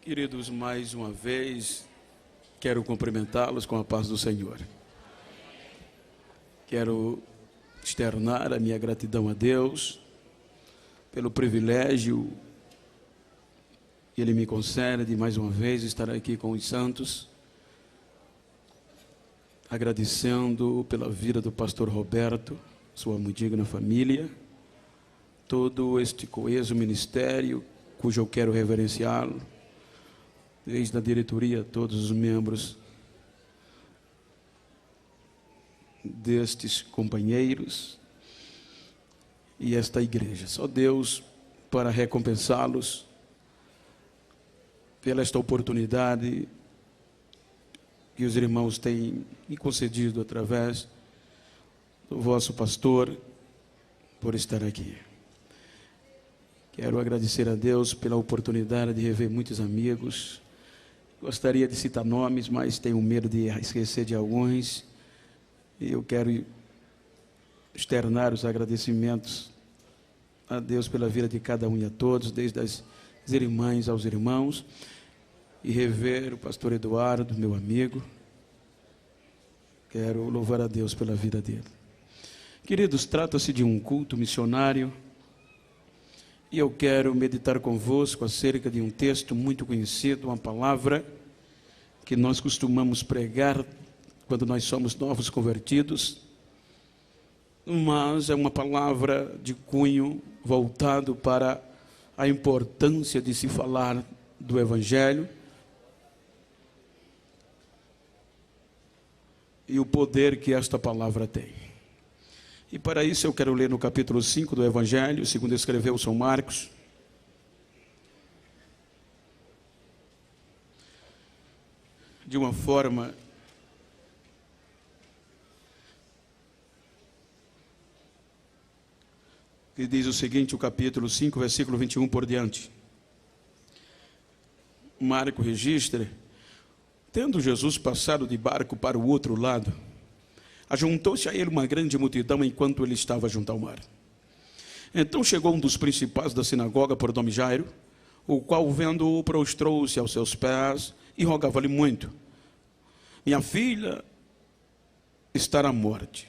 Queridos, mais uma vez, quero cumprimentá-los com a paz do Senhor. Quero externar a minha gratidão a Deus pelo privilégio que Ele me concede de mais uma vez estar aqui com os santos, agradecendo pela vida do pastor Roberto, sua muito digna família, todo este coeso ministério, cujo eu quero reverenciá-lo, desde a diretoria, todos os membros destes companheiros e esta igreja. Só Deus para recompensá-los pela esta oportunidade que os irmãos têm me concedido através do vosso pastor por estar aqui. Quero agradecer a Deus pela oportunidade de rever muitos amigos. Gostaria de citar nomes, mas tenho medo de esquecer de alguns. E eu quero externar os agradecimentos a Deus pela vida de cada um e a todos, desde as irmãs aos irmãos, e rever o pastor Eduardo, meu amigo. Quero louvar a Deus pela vida dele. Queridos, trata-se de um culto missionário, e eu quero meditar convosco acerca de um texto muito conhecido, uma palavra que nós costumamos pregar quando nós somos novos convertidos, mas é uma palavra de cunho voltado para a importância de se falar do Evangelho e o poder que esta palavra tem. E para isso eu quero ler no capítulo 5 do Evangelho, segundo escreveu São Marcos, de uma forma que diz o seguinte, o capítulo 5, versículo 21 por diante. Marcos registra: tendo Jesus passado de barco para o outro lado, ajuntou-se a ele uma grande multidão enquanto ele estava junto ao mar. Então chegou um dos principais da sinagoga, por nome Jairo, o qual, vendo-o, prostrou-se aos seus pés e rogava-lhe muito: minha filha está à morte.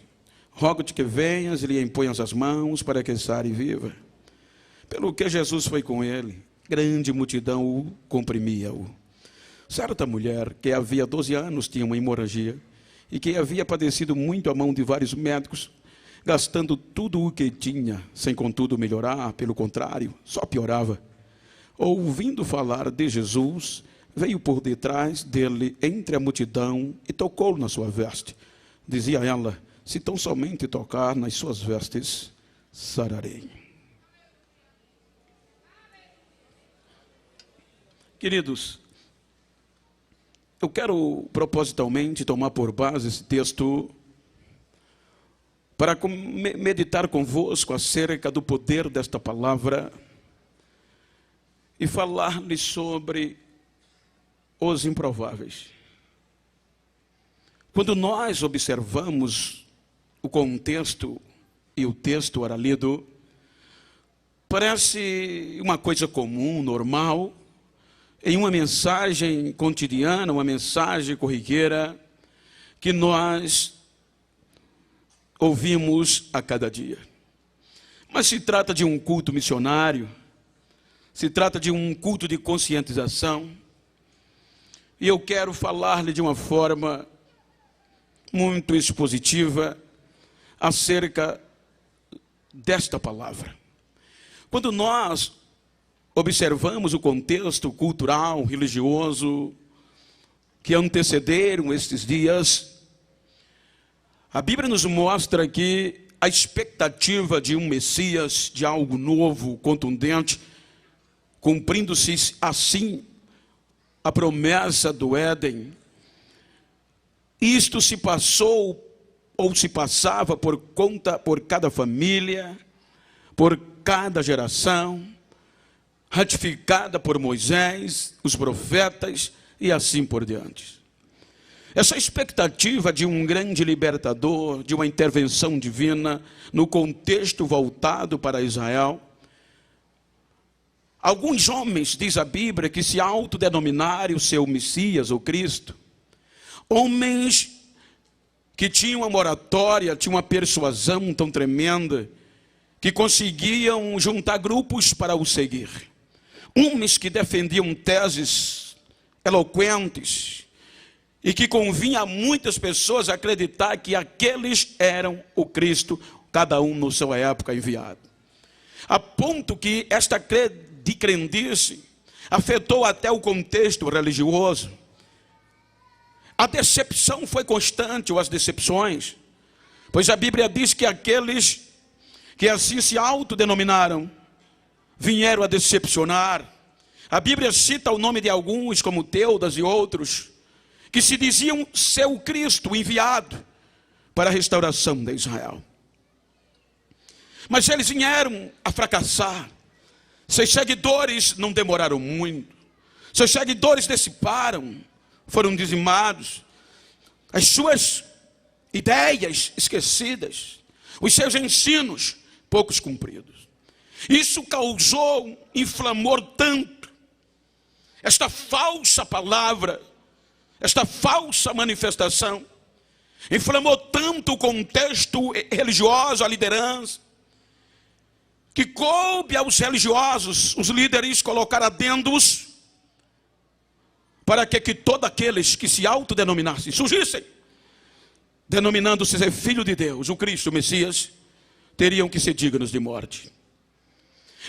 Rogo-te que venhas e lhe imponhas as mãos para que sare e viva. Pelo que Jesus foi com ele, grande multidão o comprimia-o. Certa mulher, que havia 12 anos tinha uma hemorragia, e que havia padecido muito à mão de vários médicos, gastando tudo o que tinha, sem contudo melhorar, pelo contrário, só piorava. Ouvindo falar de Jesus, veio por detrás dele entre a multidão e tocou na sua veste. Dizia ela: se tão somente tocar nas suas vestes, sararei. Queridos, eu quero propositalmente tomar por base esse texto para meditar convosco acerca do poder desta palavra e falar-lhes sobre os improváveis. Quando nós observamos o contexto e o texto era lido, parece uma coisa comum, normal, em uma mensagem cotidiana, uma mensagem corriqueira, que nós ouvimos a cada dia. Mas se trata de um culto missionário, se trata de um culto de conscientização, e eu quero falar-lhe de uma forma muito expositiva acerca desta palavra. Quando nós observamos o contexto cultural, religioso, que antecederam estes dias, a Bíblia nos mostra que a expectativa de um Messias, de algo novo, contundente, cumprindo-se assim a promessa do Éden, isto se passou ou se passava por cada família, por cada geração, ratificada por Moisés, os profetas e assim por diante. Essa expectativa de um grande libertador, de uma intervenção divina no contexto voltado para Israel, alguns homens, diz a Bíblia, que se autodenominaram o seu Messias, o Cristo, homens que tinham uma oratória, tinham uma persuasão tão tremenda, que conseguiam juntar grupos para o seguir. Homens que defendiam teses eloquentes, e que convinha a muitas pessoas acreditar que aqueles eram o Cristo, cada um na sua época enviado. A ponto que esta crendice afetou até o contexto religioso. A decepção foi constante, ou as decepções, pois a Bíblia diz que aqueles que assim se autodenominaram vieram a decepcionar. A Bíblia cita o nome de alguns, como Teudas e outros, que se diziam ser o Cristo enviado para a restauração de Israel. Mas eles vieram a fracassar. Seus seguidores não demoraram muito. Seus seguidores dissiparam, foram dizimados. As suas ideias esquecidas, os seus ensinos poucos cumpridos. Isso causou, inflamou tanto esta falsa palavra, esta falsa manifestação, inflamou tanto o contexto religioso, a liderança, que coube aos religiosos, os líderes, colocar adendos para que todos aqueles que se autodenominassem, surgissem, denominando-se ser filho de Deus, o Cristo, o Messias, teriam que ser dignos de morte.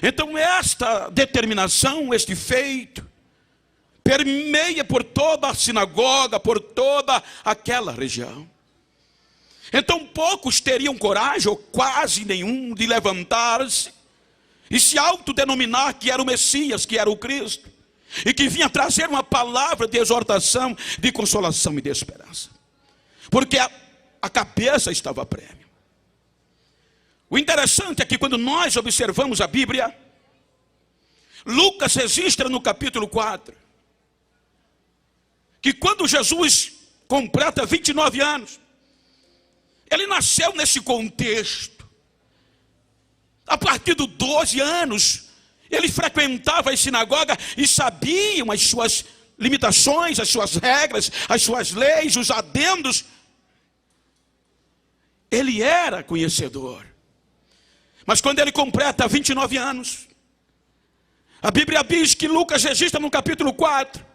Então esta determinação, este feito, permeia por toda a sinagoga, por toda aquela região. Então poucos teriam coragem, ou quase nenhum, de levantar-se e se autodenominar que era o Messias, que era o Cristo, e que vinha trazer uma palavra de exortação, de consolação e de esperança. Porque a cabeça estava a prêmio. O interessante é que quando nós observamos a Bíblia, Lucas registra no capítulo 4, que quando Jesus completa 29 anos, ele nasceu nesse contexto. A partir dos 12 anos, ele frequentava a sinagoga e sabiam as suas limitações, as suas regras, as suas leis, os adendos. Ele era conhecedor. Mas quando ele completa 29 anos, a Bíblia diz que Lucas registra no capítulo 4,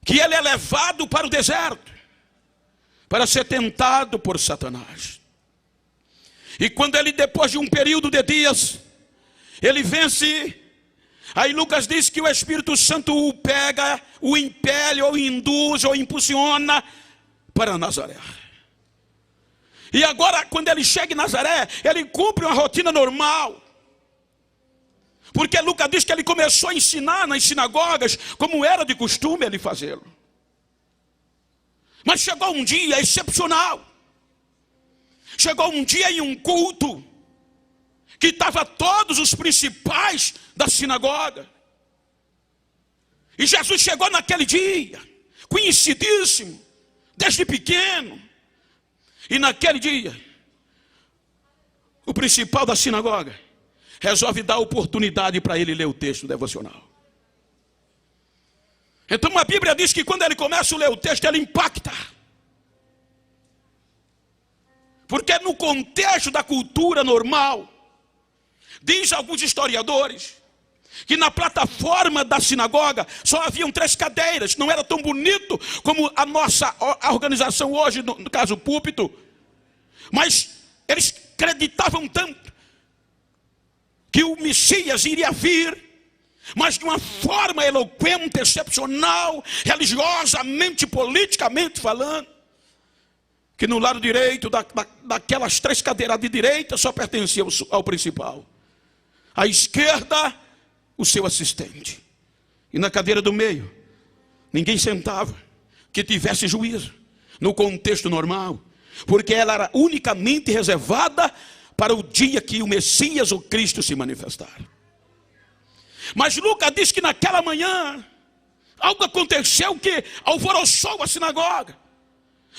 que ele é levado para o deserto, para ser tentado por Satanás. E quando ele, depois de um período de dias, ele vence, aí Lucas diz que o Espírito Santo o pega, o impele, ou induz, ou impulsiona para Nazaré. E agora, quando ele chega em Nazaré, ele cumpre uma rotina normal. Porque Lucas diz que ele começou a ensinar nas sinagogas, como era de costume ele fazê-lo. Mas chegou um dia excepcional. Chegou um dia em um culto, que estava todos os principais da sinagoga. E Jesus chegou naquele dia, conhecidíssimo, desde pequeno. E naquele dia, o principal da sinagoga resolve dar oportunidade para ele ler o texto devocional. Então a Bíblia diz que quando ele começa a ler o texto, ele impacta. Porque no contexto da cultura normal, diz alguns historiadores, que na plataforma da sinagoga só haviam 3 cadeiras, não era tão bonito como a nossa organização hoje, no caso o púlpito. Mas eles acreditavam tanto que o Messias iria vir, mas de uma forma eloquente, excepcional, religiosamente, politicamente falando, que no lado direito daquelas 3 cadeiras de direita só pertencia ao principal. À esquerda, o seu assistente. E na cadeira do meio, ninguém sentava que tivesse juízo, no contexto normal, porque ela era unicamente reservada para o dia que o Messias, o Cristo, se manifestar. Mas Lucas diz que naquela manhã, algo aconteceu que alvoroçou a sinagoga.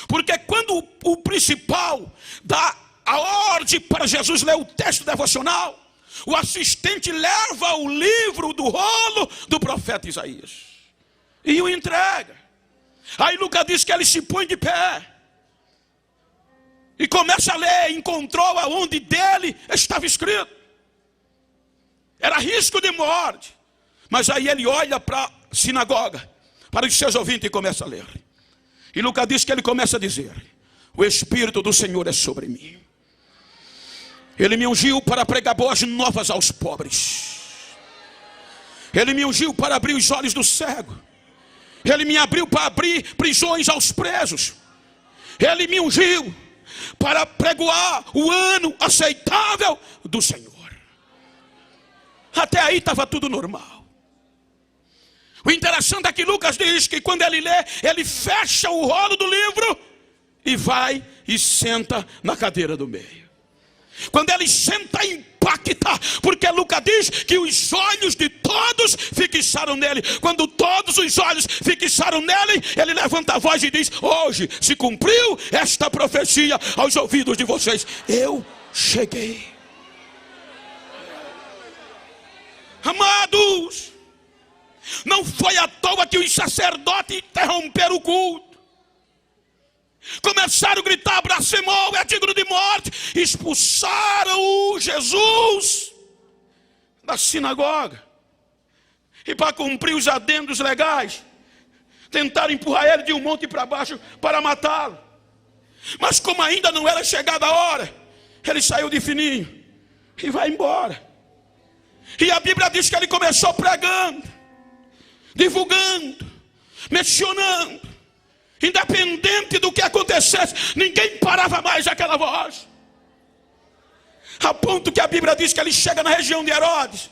Porque quando o principal dá a ordem para Jesus ler o texto devocional, o assistente leva o livro do rolo do profeta Isaías e o entrega. Aí Lucas diz que ele se põe de pé e começa a ler. Encontrou aonde dele estava escrito. Era risco de morte. Mas aí ele olha para a sinagoga, para os seus ouvintes, e começa a ler. E Lucas diz que ele começa a dizer: o Espírito do Senhor é sobre mim. Ele me ungiu para pregar boas novas aos pobres. Ele me ungiu para abrir os olhos do cego. Ele me abriu para abrir prisões aos presos. Ele me ungiu para pregoar o ano aceitável do Senhor. Até aí estava tudo normal. O interessante é que Lucas diz que quando ele lê, ele fecha o rolo do livro e vai e senta na cadeira do meio. Quando ele senta, impacta, porque Lucas diz que os olhos de todos fixaram nele. Quando todos os olhos fixaram nele, ele levanta a voz e diz: hoje se cumpriu esta profecia aos ouvidos de vocês. Eu cheguei. Amados, não foi à toa que os sacerdotes interromperam o culto. Começaram a gritar: blasfemou, é digno de morte. Expulsaram o Jesus da sinagoga. E para cumprir os adendos legais, tentaram empurrar ele de um monte para baixo para matá-lo. Mas como ainda não era chegada a hora, ele saiu de fininho e vai embora. E a Bíblia diz que ele começou pregando, divulgando, mencionando. Independente do que acontecesse, ninguém parava mais aquela voz. A ponto que a Bíblia diz que ele chega na região de Herodes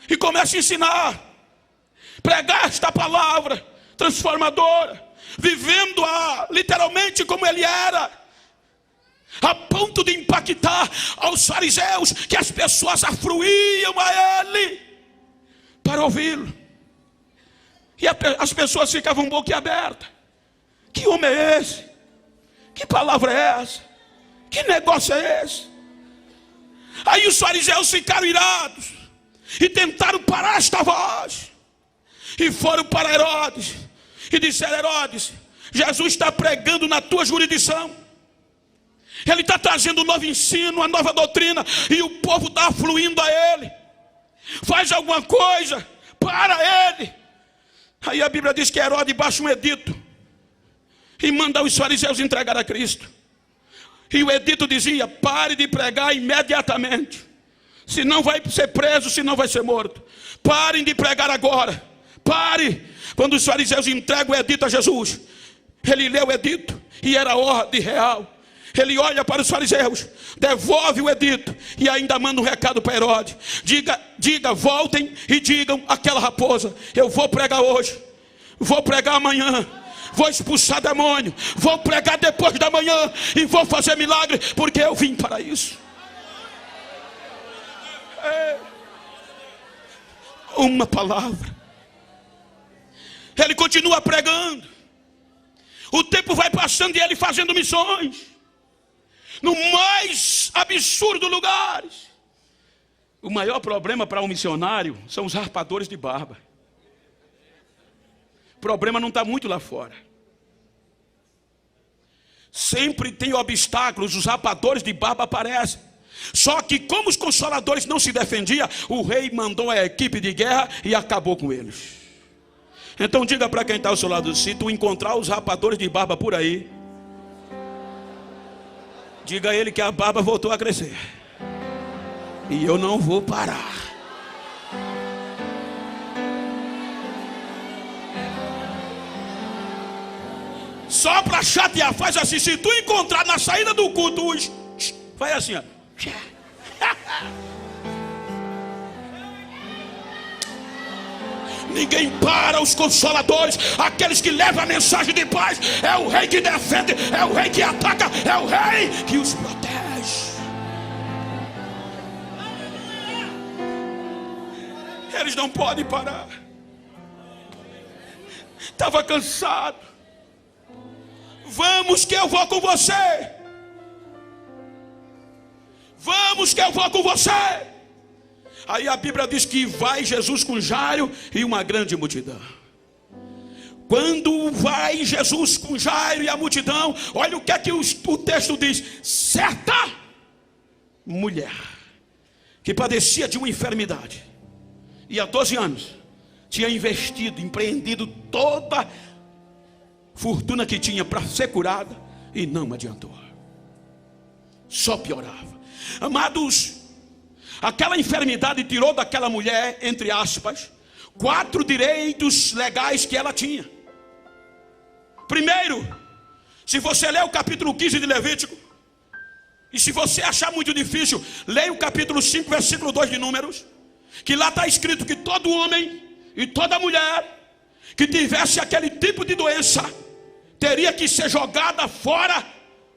e começa a ensinar, pregar esta palavra transformadora, vivendo-a literalmente como ele era, a ponto de impactar aos fariseus, que as pessoas afluíam a ele para ouvi-lo. E as pessoas ficavam boquiabertas. Que homem é esse? Que palavra é essa? Que negócio é esse? Aí os fariseus ficaram irados e tentaram parar esta voz. E foram para Herodes e disseram: Herodes, Jesus está pregando na tua jurisdição. Ele está trazendo um novo ensino, uma nova doutrina, e o povo está afluindo a ele. Faz alguma coisa para ele. Aí a Bíblia diz que Herodes baixa um edito e manda os fariseus entregar a Cristo. E o edito dizia: pare de pregar imediatamente, senão vai ser preso, senão vai ser morto. Parem de pregar agora, pare. Quando os fariseus entregam o edito a Jesus, ele lê o edito e era ordem real. Ele olha para os fariseus, devolve o edito e ainda manda um recado para Herodes: diga, voltem e digam àquela raposa: eu vou pregar hoje, vou pregar amanhã, vou expulsar demônio, vou pregar depois da manhã e vou fazer milagre, porque eu vim para isso. Uma palavra. Ele continua pregando. O tempo vai passando e ele fazendo missões no mais absurdo lugares. O maior problema para um missionário são os raspadores de barba. O problema não está muito lá fora. Sempre tem obstáculos, os rapadores de barba aparecem. Só que como os consoladores não se defendiam, o rei mandou a equipe de guerra e acabou com eles. Então diga para quem está ao seu lado: se tu encontrar os rapadores de barba por aí, diga a ele que a barba voltou a crescer. E eu não vou parar. Só para chatear, faz assim: se tu encontrar na saída do culto, faz assim, ó. Ninguém para os consoladores, aqueles que levam a mensagem de paz. É o rei que defende, é o rei que ataca, é o rei que os protege. Eles não podem parar. Estava cansado. Vamos que eu vou com você. Vamos que eu vou com você. Aí a Bíblia diz que vai Jesus com Jairo e uma grande multidão. Quando vai Jesus com Jairo e a multidão, olha o que é que o texto diz: certa mulher que padecia de uma enfermidade, e há 12 anos tinha investido, empreendido toda a fortuna que tinha para ser curada, e não adiantou, só piorava. Amados, aquela enfermidade tirou daquela mulher, entre aspas, 4 direitos legais que ela tinha. Primeiro, se você ler o capítulo 15 de Levítico, e se você achar muito difícil, leia o capítulo 5, versículo 2 de Números, que lá está escrito que todo homem e toda mulher que tivesse aquele tipo de doença teria que ser jogada fora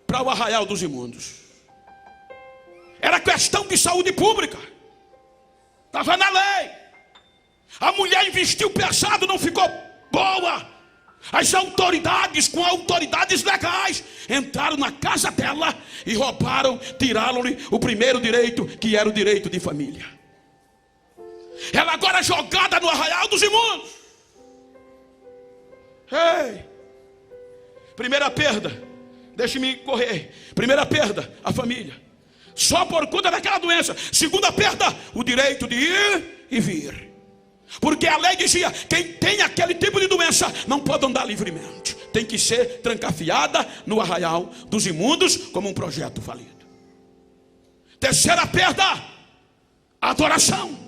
para o arraial dos imundos. Era questão de saúde pública, estava na lei. A mulher investiu pesado, não ficou boa. As autoridades, com autoridades legais, entraram na casa dela e roubaram, tiraram-lhe o primeiro direito, que era o direito de família. Ela agora é jogada no arraial dos imundos. Ei, primeira perda, deixe-me correr. Primeira perda, a família, só por conta daquela doença. Segunda perda, o direito de ir e vir. Porque a lei dizia: quem tem aquele tipo de doença não pode andar livremente, tem que ser trancafiada no arraial dos imundos, como um projeto falido. Terceira perda, a adoração.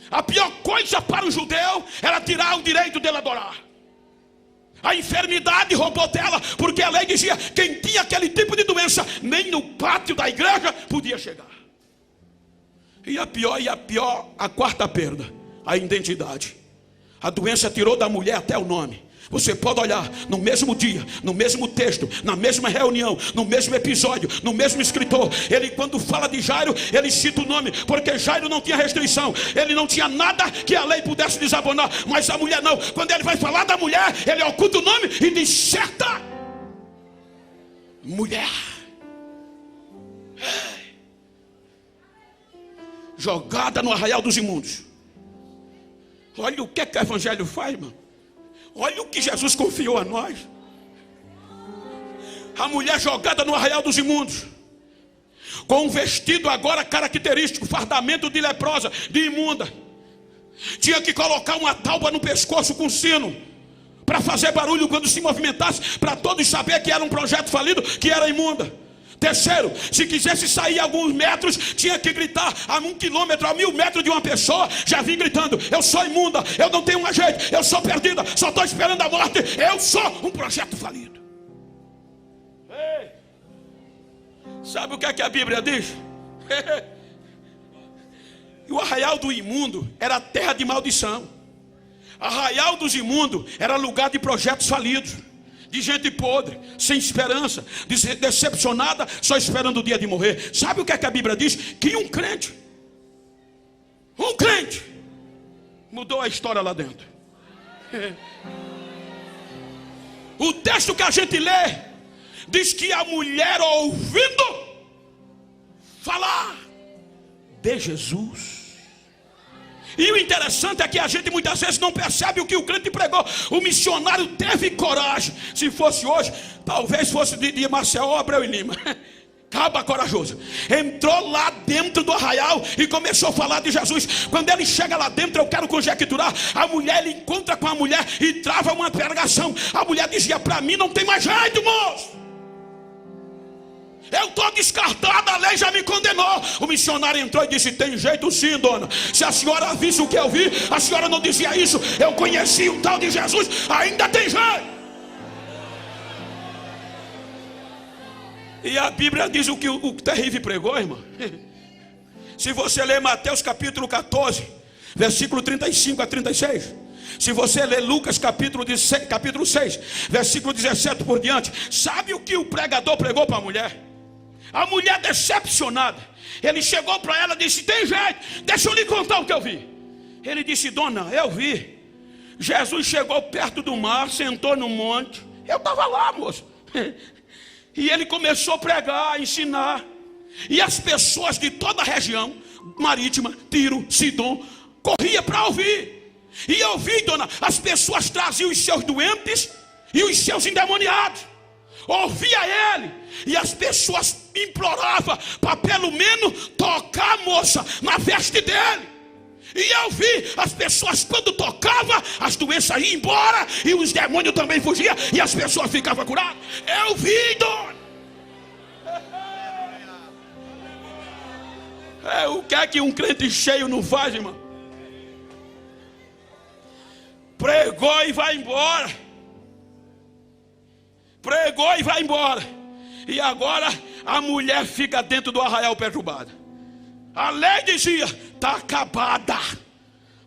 A pior coisa para o judeu era tirar o direito dele adorar. A enfermidade roubou dela, porque a lei dizia: quem tinha aquele tipo de doença, nem no pátio da igreja podia chegar. E a pior, a quarta perda, a identidade. A doença tirou da mulher até o nome. Você pode olhar no mesmo dia, no mesmo texto, na mesma reunião, no mesmo episódio, no mesmo escritor. Ele, quando fala de Jairo, ele cita o nome, porque Jairo não tinha restrição, ele não tinha nada que a lei pudesse desabonar. Mas a mulher não. Quando ele vai falar da mulher, ele oculta o nome e diz: certa mulher, jogada no arraial dos imundos. Olha o que o evangelho faz, irmão. Olha o que Jesus confiou a nós. A mulher jogada no arraial dos imundos, com um vestido agora característico, fardamento de leprosa, de imunda. Tinha que colocar uma tauba no pescoço com sino, para fazer barulho quando se movimentasse, para todos saber que era um projeto falido, que era imunda. Terceiro, se quisesse sair alguns metros, tinha que gritar a 1 quilômetro, a 1000 metros de uma pessoa. Já vim gritando: eu sou imunda, eu não tenho mais jeito, eu sou perdida, só estou esperando a morte, eu sou um projeto falido. Ei, sabe o que é que a Bíblia diz? O arraial do imundo era terra de maldição. Arraial dos imundos era lugar de projetos falidos, de gente podre, sem esperança, decepcionada, só esperando o dia de morrer. Sabe o que é que a Bíblia diz? Que um crente mudou a história lá dentro. O texto que a gente lê diz que a mulher, ouvindo falar de Jesus. E o interessante é que a gente muitas vezes não percebe o que o crente pregou. O missionário teve coragem. Se fosse hoje, talvez fosse de Maceió, Abreu e Lima. Caba corajoso. Entrou lá dentro do arraial e começou a falar de Jesus. Quando ele chega lá dentro, eu quero conjecturar, a mulher, ele encontra com a mulher e trava uma pregação. A mulher dizia: para mim não tem mais jeito, moço, eu estou descartada, a lei já me condenou. O missionário entrou e disse: tem jeito sim, dona. Se a senhora visse o que eu vi, a senhora não dizia isso. Eu conheci o tal de Jesus, ainda tem jeito. E a Bíblia diz o que o terrível pregou, irmão. Se você ler Mateus capítulo 14, versículo 35 a 36. Se você ler Lucas capítulo 6, versículo 17 por diante. Sabe o que o pregador pregou para a mulher? A mulher decepcionada, ele chegou para ela e disse: tem jeito, deixa eu lhe contar o que eu vi. Ele disse: dona, eu vi. Jesus chegou perto do mar, sentou no monte. Eu estava lá, moço. E ele começou a pregar, a ensinar. E as pessoas de toda a região Marítima, Tiro, Sidom, corria para ouvir. E eu vi, dona, as pessoas traziam os seus doentes e os seus endemoniados. Ouvia ele, e as pessoas imploravam para pelo menos tocar a moça na veste dele. E eu vi as pessoas, quando tocavam, as doenças iam embora e os demônios também fugiam e as pessoas ficavam curadas. Eu vi, dona. O que é que um crente cheio não faz, irmão? Pregou e vai embora. Pregou e vai embora. E agora a mulher fica dentro do arraial perturbada. A lei dizia, está acabada.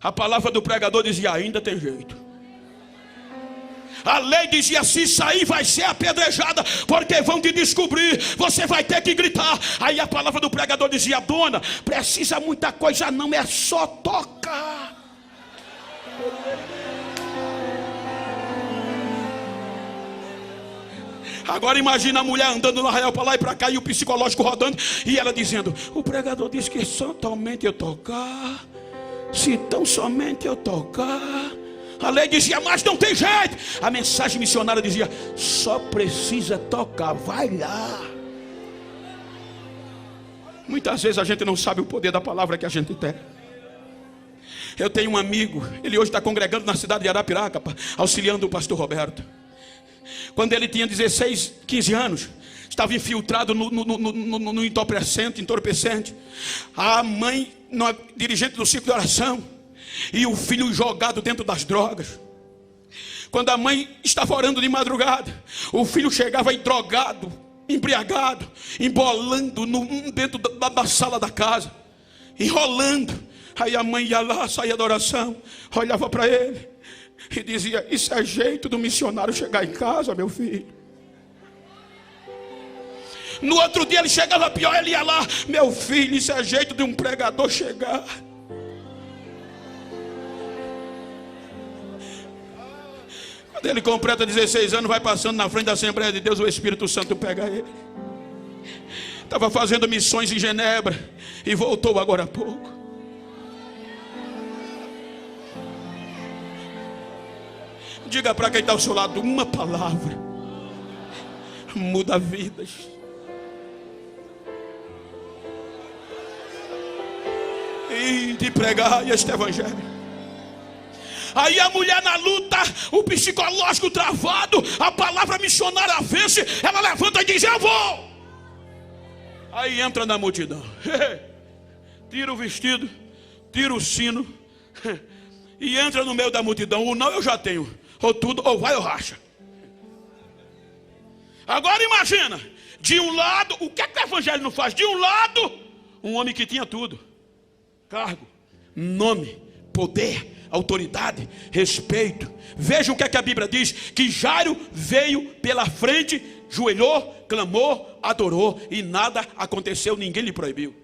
A palavra do pregador dizia, ainda tem jeito. A lei dizia, se sair vai ser apedrejada, porque vão te descobrir, você vai ter que gritar. Aí a palavra do pregador dizia, dona, precisa muita coisa não, é só tocar. Agora imagina a mulher andando no arraial para lá e para cá, e o psicológico rodando, e ela dizendo, o pregador disse que somente eu tocar, se tão somente eu tocar. A lei dizia, mas não tem jeito. A mensagem missionária dizia, só precisa tocar, vai lá. Muitas vezes a gente não sabe o poder da palavra que a gente tem. Eu tenho um amigo, ele hoje está congregando na cidade de Arapiraca, auxiliando o pastor Roberto. Quando ele tinha 16, 15 anos, estava infiltrado no entorpecente. A mãe, dirigente do ciclo de oração, e o filho jogado dentro das drogas. Quando a mãe estava orando de madrugada, o filho chegava aí drogado, embriagado, embolando dentro da sala da casa, enrolando. Aí a mãe ia lá, saía da oração, olhava para ele e dizia, isso é jeito do missionário chegar em casa, meu filho. No outro dia ele chegava pior, ele ia lá, meu filho, isso é jeito de um pregador chegar. Quando ele completa 16 anos, vai passando na frente da Assembleia de Deus, o Espírito Santo pega ele. Estava fazendo missões em Genebra e voltou agora há pouco. Diga para quem está ao seu lado, uma palavra muda vidas. E de pregar este evangelho. Aí a mulher na luta, o psicológico travado, a palavra missionária vence, ela levanta e diz, eu vou. Aí entra na multidão, tira o vestido, tira o sino e entra no meio da multidão. O não eu já tenho, ou tudo, ou vai ou racha. Agora imagina, de um lado, o que é que o evangelho não faz? De um lado, um homem que tinha tudo, cargo, nome, poder, autoridade, respeito. Veja o que é que a Bíblia diz, que Jairo veio pela frente, joelhou, clamou, adorou, e nada aconteceu, ninguém lhe proibiu.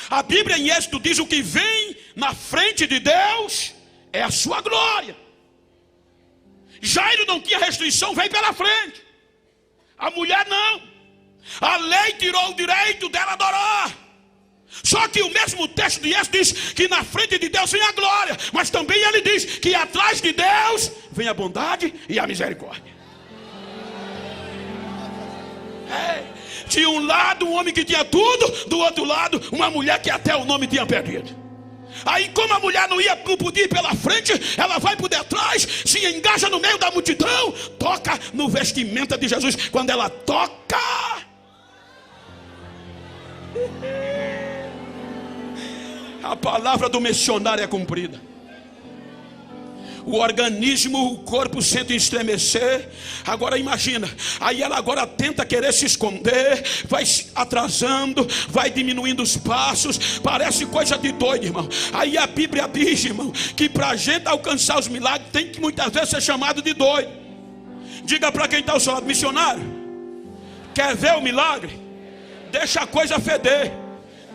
A Bíblia em Êxodo diz, o que vem na frente de Deus é a sua glória. Jairo não tinha restrição, veio pela frente. A mulher não. A lei tirou o direito dela adorar. Só que o mesmo texto de Êxodo diz que na frente de Deus vem a glória, mas também ele diz que atrás de Deus vem a bondade e a misericórdia. De um lado um homem que tinha tudo, do outro lado uma mulher que até o nome tinha perdido. Aí como a mulher não podia ir pela frente, ela vai por detrás, se engaja no meio da multidão, toca no vestimenta de Jesus. Quando ela toca, a palavra do missionário é cumprida. O organismo, o corpo sente estremecer. Agora imagina, aí ela agora tenta querer se esconder, vai se atrasando, vai diminuindo os passos, parece coisa de doido, irmão. Aí a Bíblia diz, irmão, que para a gente alcançar os milagres tem que muitas vezes ser chamado de doido. Diga para quem está ao seu lado, missionário, quer ver o milagre? Deixa a coisa feder,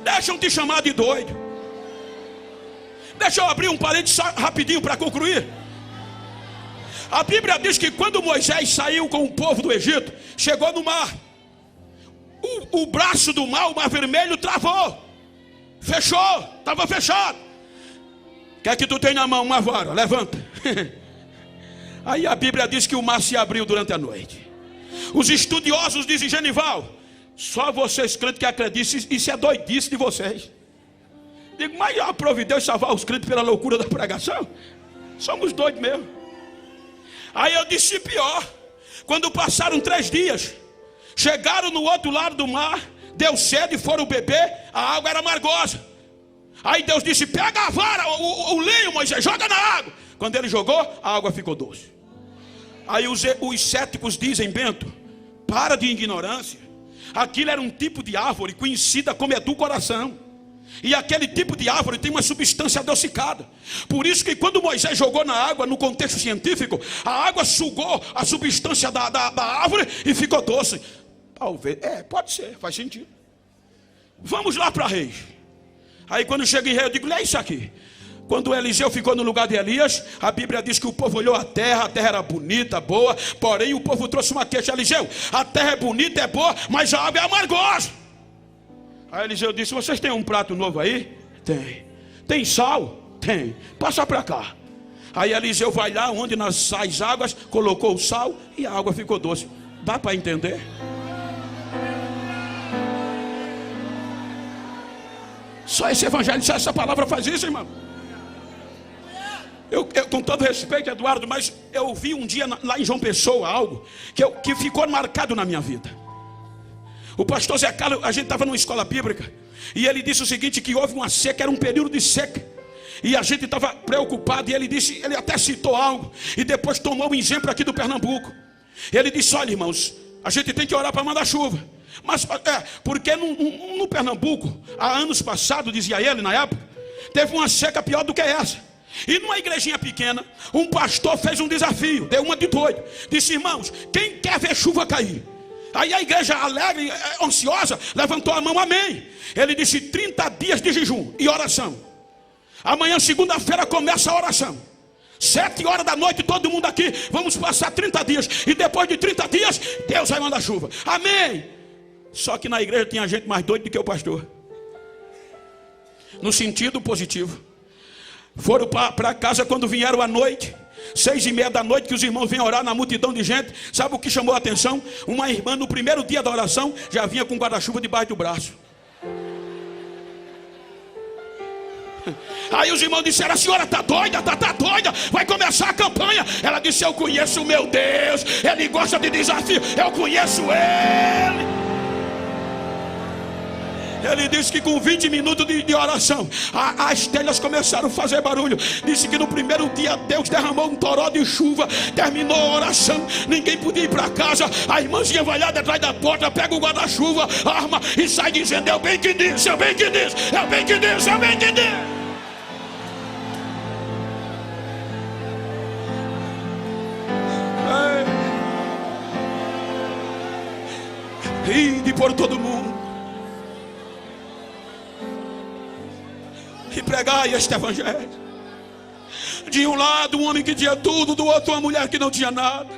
deixam te chamar de doido. Deixa eu abrir um parênteses rapidinho para concluir. A Bíblia diz que quando Moisés saiu com o povo do Egito, chegou no mar, o braço do mar, o mar vermelho, travou. Fechou, estava fechado. O que é que tu tem na mão? Uma vara, levanta. Aí a Bíblia diz que o mar se abriu durante a noite. Os estudiosos dizem: Genival, só vocês crentes que acreditam, isso é doidice de vocês. Digo, mas aprove Deus salvar os crentes pela loucura da pregação? Somos doidos mesmo. Aí eu disse pior. Quando passaram 3 dias, chegaram no outro lado do mar, deu sede e foram beber, a água era amargosa. Aí Deus disse: pega a vara, o linho, Moisés, joga na água. Quando ele jogou, a água ficou doce. Aí os céticos dizem: Bento, para de ignorância. Aquilo era um tipo de árvore conhecida como edulcoração. E aquele tipo de árvore tem uma substância adocicada. Por isso que quando Moisés jogou na água, no contexto científico, a água sugou a substância da árvore e ficou doce. Talvez, pode ser, faz sentido. Vamos lá para Reis. Aí quando chega em Reis, eu digo: lê isso aqui. Quando Eliseu ficou no lugar de Elias, a Bíblia diz que o povo olhou a terra era bonita, boa, porém o povo trouxe uma queixa: Eliseu, a terra é bonita, é boa, mas a água é amargosa. Aí Eliseu disse: vocês têm um prato novo aí? Tem. Tem sal? Tem. Passa para cá. Aí Eliseu vai lá onde nas águas, colocou o sal e a água ficou doce. Dá para entender? Só esse evangelho, só essa palavra faz isso, irmão. Eu, com todo respeito, Eduardo, mas eu vi um dia lá em João Pessoa algo que ficou marcado na minha vida. O pastor Zé Carlos, a gente estava numa escola bíblica, e ele disse o seguinte: que houve uma seca, era um período de seca, e a gente estava preocupado, e ele disse, ele até citou algo, e depois tomou um exemplo aqui do Pernambuco. Ele disse: olha, irmãos, a gente tem que orar para mandar chuva. Mas porque no Pernambuco, há anos passados, dizia ele na época, teve uma seca pior do que essa. E numa igrejinha pequena, um pastor fez um desafio, deu uma de doido, disse: irmãos, quem quer ver chuva cair? Aí a igreja alegre, ansiosa, levantou a mão, amém. Ele disse: 30 dias de jejum e oração. Amanhã, segunda-feira, começa a oração. 7 horas da noite, todo mundo aqui, vamos passar 30 dias. E depois de 30 dias, Deus vai mandar chuva, amém. Só que na igreja tinha gente mais doida do que o pastor, no sentido positivo. Foram para casa quando vieram à noite, 6:30 da noite, que os irmãos vêm orar na multidão de gente. Sabe o que chamou a atenção? Uma irmã no primeiro dia da oração já vinha com guarda-chuva debaixo do braço. Aí os irmãos disseram: a senhora está doida, tá doida, vai começar a campanha. Ela disse: eu conheço o meu Deus, Ele gosta de desafio, eu conheço Ele. Ele disse que com 20 minutos de oração, as telhas começaram a fazer barulho. Disse que no primeiro dia Deus derramou um toró de chuva. Terminou a oração, ninguém podia ir para casa. A irmãzinha vai lá atrás da porta, pega o guarda-chuva, arma e sai dizendo: eu bem que disse, eu bem que disse, eu bem que disse, eu bem que disse. Ide por todo mundo e pregai este evangelho. De um lado um homem que tinha tudo, do outro uma mulher que não tinha nada.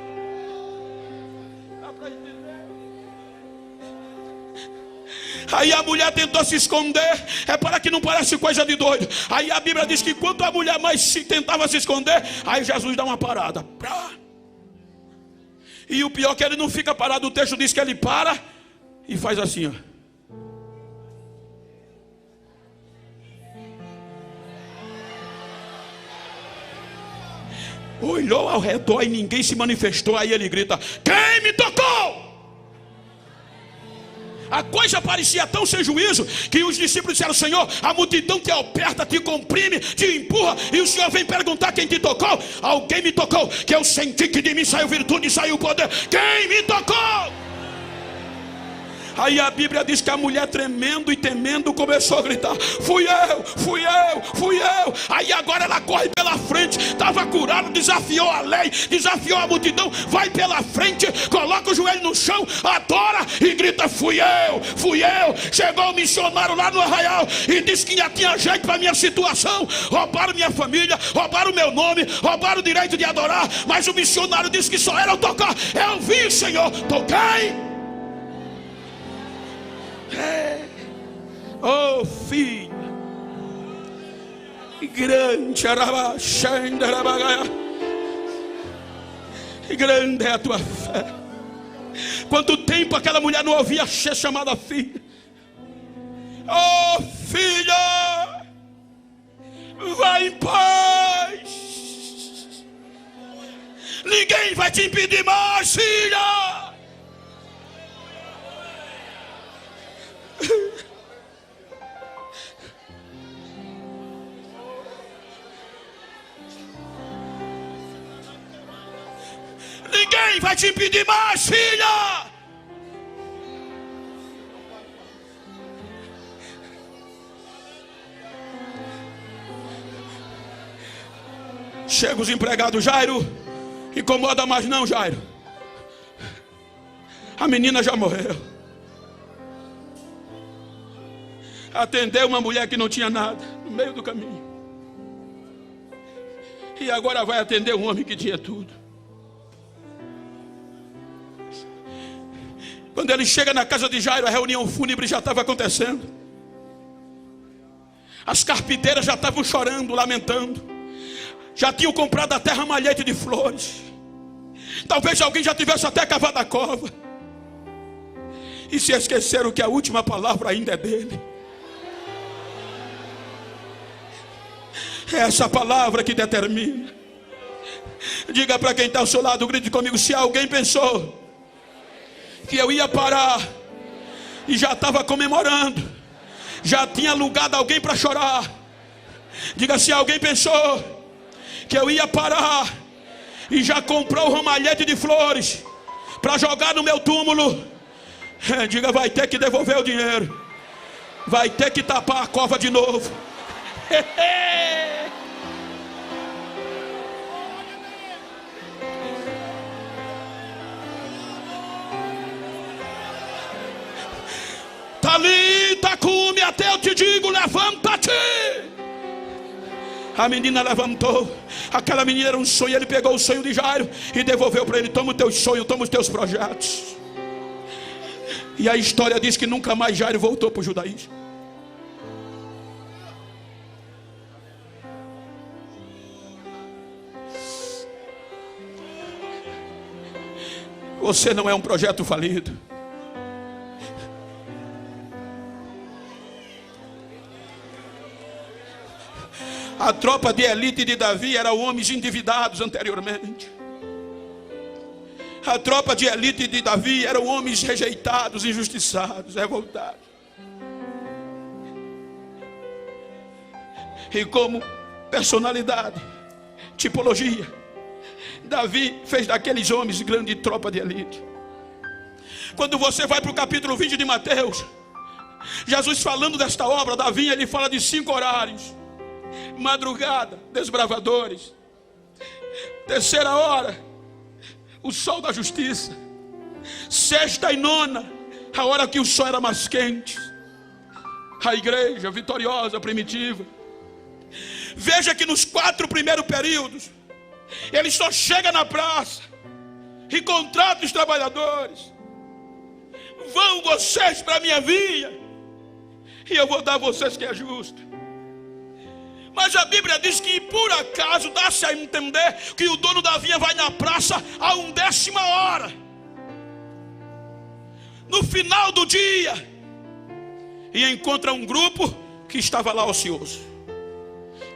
Aí a mulher tentou se esconder, para que não pareça coisa de doido. Aí a Bíblia diz que quando a mulher mais tentava se esconder, aí Jesus dá uma parada. E o pior é que ele não fica parado. O texto diz que ele para e faz assim, ó. Olhou ao redor e ninguém se manifestou. Aí ele grita: quem me tocou? A coisa parecia tão sem juízo que os discípulos disseram: Senhor, a multidão te aperta, te comprime, te empurra, e o Senhor vem perguntar quem te tocou. Alguém me tocou, que eu senti que de mim saiu virtude, saiu poder. Quem me tocou? Aí a Bíblia diz que a mulher, tremendo e temendo, começou a gritar: fui eu, fui eu, fui eu. Aí agora ela corre pela frente, estava curada, desafiou a lei, desafiou a multidão, vai pela frente, coloca o joelho no chão, adora e grita: fui eu, fui eu. Chegou o missionário lá no arraial e disse que já tinha jeito para a minha situação. Roubaram minha família, roubaram meu nome, roubaram o direito de adorar, mas o missionário disse que só era eu tocar. Eu vi, Senhor, toquei. Oh filho, Grande grande é a tua fé. Quanto tempo aquela mulher não ouvia ser chamada filha. Oh filha, vai em paz. Ninguém vai te impedir mais, filha. Ninguém vai te impedir mais, filha. Chega os empregados, Jairo, incomoda mais não, Jairo. A menina já morreu. Atendeu uma mulher que não tinha nada no meio do caminho. E agora vai atender um homem que tinha tudo. Quando ele chega na casa de Jairo, a reunião fúnebre já estava acontecendo. As carpideiras já estavam chorando, lamentando. Já tinham comprado até ramalhete de flores. Talvez alguém já tivesse até cavado a cova. E se esqueceram que a última palavra ainda é dele. É essa palavra que determina. Diga para quem está ao seu lado, grite comigo: se alguém pensou que eu ia parar e já estava comemorando, já tinha alugado alguém para chorar. Diga: se alguém pensou que eu ia parar e já comprou o ramalhete de flores para jogar no meu túmulo, diga: vai ter que devolver o dinheiro, vai ter que tapar a cova de novo. Talita cume, até eu te digo, levanta-te. A menina levantou. Aquela menina era um sonho. Ele pegou o sonho de Jairo e devolveu para ele: toma os teus sonhos, toma os teus projetos. E a história diz que nunca mais Jairo voltou para o judaísmo. Você não é um projeto falido. A tropa de elite de Davi eram homens endividados anteriormente. A tropa de elite de Davi eram homens rejeitados, injustiçados, revoltados. E como personalidade, tipologia, Davi fez daqueles homens grande tropa de elite. Quando você vai para o capítulo 20 de Mateus, Jesus falando desta obra, Davi, ele fala de 5 horários: madrugada, desbravadores; terceira hora, o sol da justiça; sexta e nona, a hora que o sol era mais quente. A igreja vitoriosa, primitiva. Veja que nos 4 primeiros períodos, ele só chega na praça e contrata os trabalhadores: vão vocês para a minha vinha e eu vou dar a vocês que é justo. Mas a Bíblia diz que por acaso dá-se a entender que o dono da vinha vai na praça a 1/10 hora, no final do dia, e encontra um grupo que estava lá ocioso.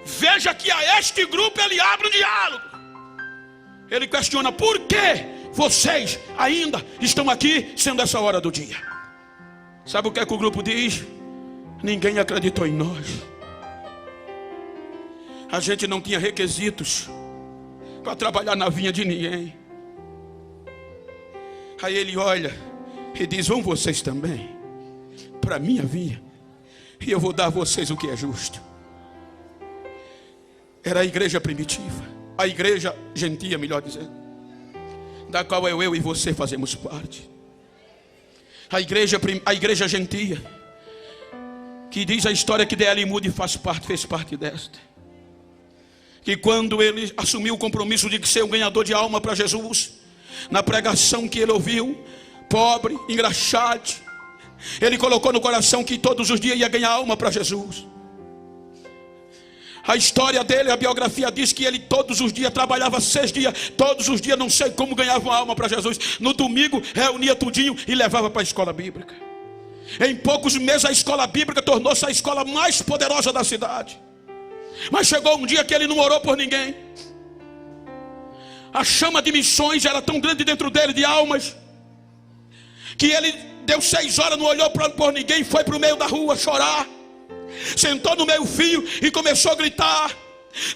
Veja que a este grupo ele abre o diálogo. Ele questiona: por que vocês ainda estão aqui sendo essa hora do dia? Sabe o que é que o grupo diz? Ninguém acreditou em nós. A gente não tinha requisitos para trabalhar na vinha de ninguém. Aí ele olha e diz: vão vocês também para a minha vinha e eu vou dar a vocês o que é justo. Era a igreja primitiva, a igreja gentia, melhor dizendo, da qual eu e você fazemos parte. A igreja gentia, que diz a história que D.L. Moody fez parte desta. Que quando ele assumiu o compromisso de ser um ganhador de alma para Jesus, na pregação que ele ouviu, pobre, engraxate, ele colocou no coração que todos os dias ia ganhar alma para Jesus. A história dele, a biografia diz que ele todos os dias trabalhava 6 dias. Todos os dias, não sei como, ganhava uma alma para Jesus. No domingo, reunia tudinho e levava para a escola bíblica. Em poucos meses, a escola bíblica tornou-se a escola mais poderosa da cidade. Mas chegou um dia que ele não orou por ninguém. A chama de missões era tão grande dentro dele, de almas, que ele deu 6 horas, não olhou por ninguém, foi para o meio da rua chorar. Sentou no meio fio e começou a gritar.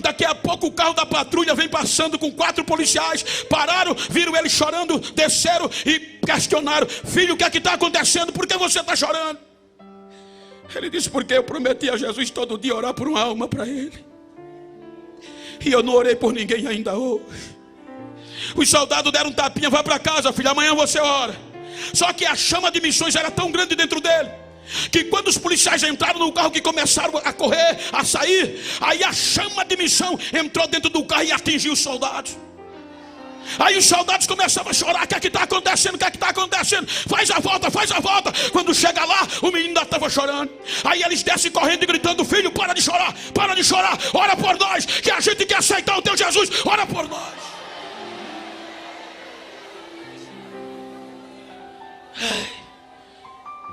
Daqui a pouco o carro da patrulha vem passando com 4 policiais. Pararam, viram ele chorando, desceram e questionaram: filho, o que é que está acontecendo? Por que você está chorando? Ele disse: porque eu prometi a Jesus todo dia orar por uma alma para ele, e eu não orei por ninguém ainda hoje. Os soldados deram um tapinha: vai para casa, filho, amanhã você ora. Só que a chama de missões era tão grande dentro dele, que quando os policiais entraram no carro, que começaram a correr, a sair, aí a chama de missão entrou dentro do carro e atingiu os soldados. Aí os soldados começavam a chorar: o que é que está acontecendo? O que é que está acontecendo? Faz a volta, faz a volta. Quando chega lá, o menino ainda estava chorando. Aí eles descem correndo e gritando: filho, para de chorar, ora por nós, que a gente quer aceitar o teu Jesus, ora por nós.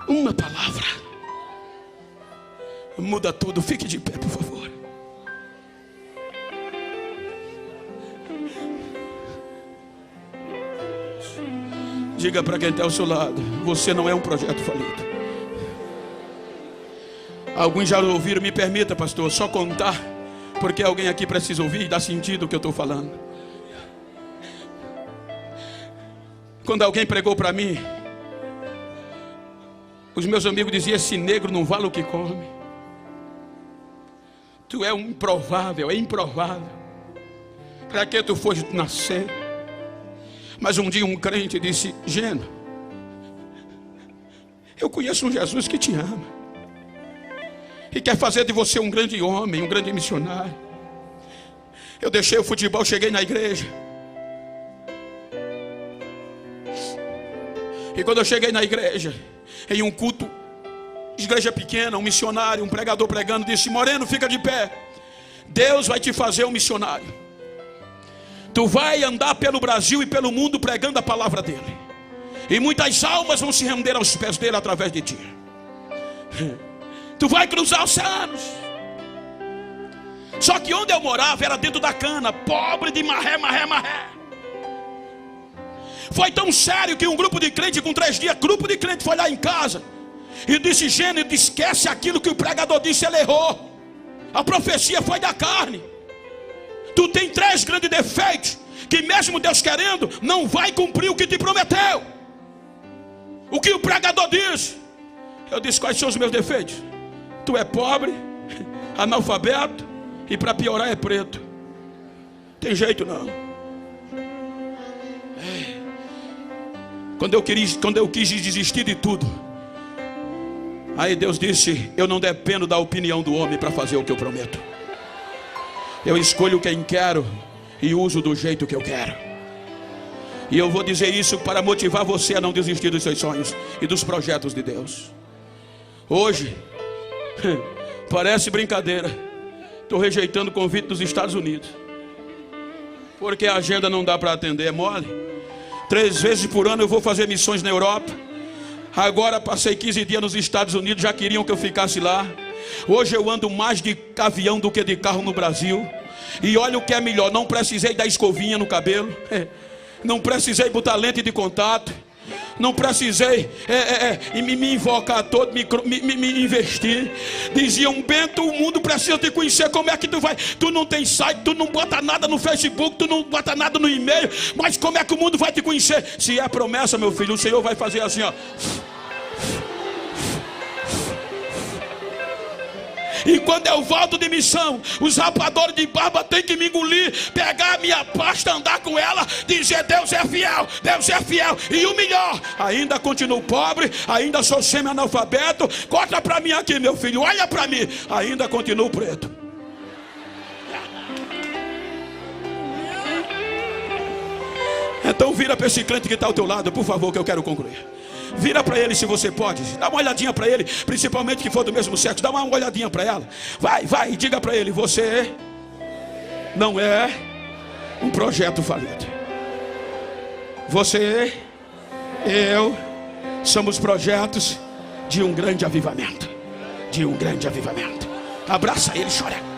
Uma palavra muda tudo. Fique de pé, por favor. Diga para quem está ao seu lado: você não é um projeto falido. Alguns já ouviram, me permita, pastor, só contar, porque alguém aqui precisa ouvir e dar sentido o que eu estou falando. Quando alguém pregou para mim, os meus amigos diziam: esse negro não vale o que come. Tu é um improvável, é improvável. Para que tu foste nascer? Mas um dia um crente disse: Geno, eu conheço um Jesus que te ama e quer fazer de você um grande homem, um grande missionário. Eu deixei o futebol, cheguei na igreja. E quando eu cheguei na igreja, em um culto, igreja pequena, um missionário, um pregador pregando, disse: Moreno, fica de pé. Deus vai te fazer um missionário. Tu vai andar pelo Brasil e pelo mundo pregando a palavra dele, e muitas almas vão se render aos pés dele através de ti. Tu vai cruzar oceanos. Só que onde eu morava era dentro da cana, pobre de marré. Foi tão sério que um grupo de crente, com 3 dias, grupo de crente foi lá em casa e disse: Gênero, esquece aquilo que o pregador disse, ele errou. A profecia foi da carne. Tu tem 3 grandes defeitos que mesmo Deus querendo, não vai cumprir o que te prometeu. O que o pregador disse. Eu disse: quais são os meus defeitos? Tu é pobre, analfabeto e para piorar é preto. Tem jeito não. Quando eu quis desistir de tudo, aí Deus disse: eu não dependo da opinião do homem para fazer o que eu prometo. Eu escolho quem quero e uso do jeito que eu quero. E eu vou dizer isso para motivar você a não desistir dos seus sonhos e dos projetos de Deus. Hoje, parece brincadeira, estou rejeitando o convite dos Estados Unidos, porque a agenda não dá para atender, é mole. 3 vezes por ano eu vou fazer missões na Europa. Agora passei 15 dias nos Estados Unidos, já queriam que eu ficasse lá. Hoje eu ando mais de avião do que de carro no Brasil. E olha o que é melhor: não precisei dar escovinha no cabelo, não precisei botar lente de contato, não precisei me invocar todo, me investir. Diziam: Bento, o mundo precisa te conhecer. Como é que tu vai? Tu não tem site, tu não bota nada no Facebook, tu não bota nada no e-mail, mas como é que o mundo vai te conhecer? Se é promessa, meu filho, o Senhor vai fazer assim, ó. E quando eu volto de missão, os rapadores de barba têm que me engolir, pegar a minha pasta, andar com ela, dizer: Deus é fiel, Deus é fiel. E o melhor, ainda continuo pobre, ainda sou semi-analfabeto. Corta para mim aqui, meu filho, olha para mim, ainda continuo preto. Então vira para esse crente que está ao teu lado, por favor, que eu quero concluir. Vira para ele se você pode. Dá uma olhadinha para ele, principalmente que for do mesmo sexo. Dá uma olhadinha para ela. Vai, diga para ele: você não é um projeto falido. Você, eu, somos projetos de um grande avivamento. De um grande avivamento. Abraça ele, chora.